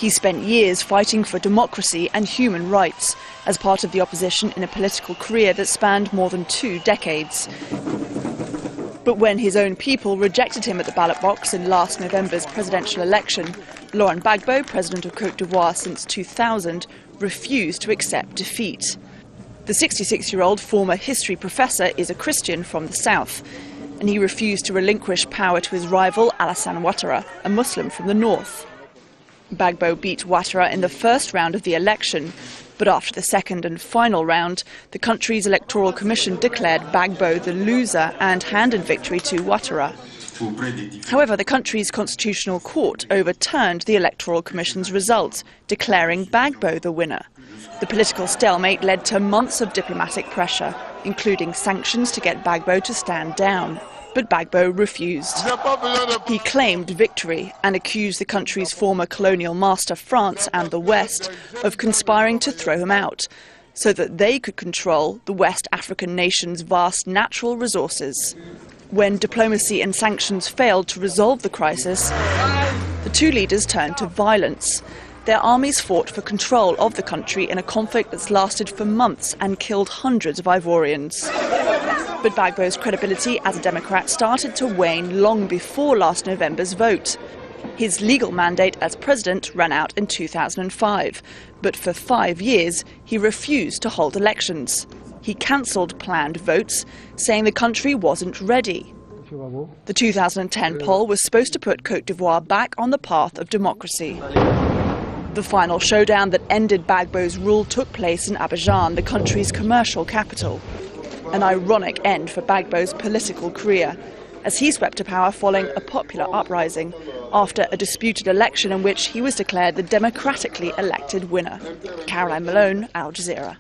He spent years fighting for democracy and human rights as part of the opposition in a political career that spanned more than 2 decades. But when his own people rejected him at the ballot box in last November's presidential election, Laurent Gbagbo, president of Côte d'Ivoire since 2000, refused to accept defeat. The 66-year-old former history professor is a Christian from the south, and he refused to relinquish power to his rival Alassane Ouattara, a Muslim from the north. Gbagbo beat Ouattara in the first round of the election, but after the second and final round, the country's electoral commission declared Gbagbo the loser and handed victory to Ouattara. However, the country's constitutional court overturned the electoral commission's result, declaring Gbagbo the winner. The political stalemate led to months of diplomatic pressure, including sanctions to get Gbagbo to stand down. But Gbagbo refused. He claimed victory and accused the country's former colonial master, France, and the West of conspiring to throw him out, so that they could control the West African nation's vast natural resources. When diplomacy and sanctions failed to resolve the crisis, the two leaders turned to violence. Their armies fought for control of the country in a conflict that's lasted for months and killed hundreds of Ivorians. But Gbagbo's credibility as a Democrat started to wane long before last November's vote. His legal mandate as president ran out in 2005, but for 5 years he refused to hold elections. He cancelled planned votes, saying the country wasn't ready. The 2010 poll was supposed to put Côte d'Ivoire back on the path of democracy. The final showdown that ended Gbagbo's rule took place in Abidjan, the country's commercial capital. An ironic end for Gbagbo's political career, as he swept to power following a popular uprising after a disputed election in which he was declared the democratically elected winner. Caroline Malone, Al Jazeera.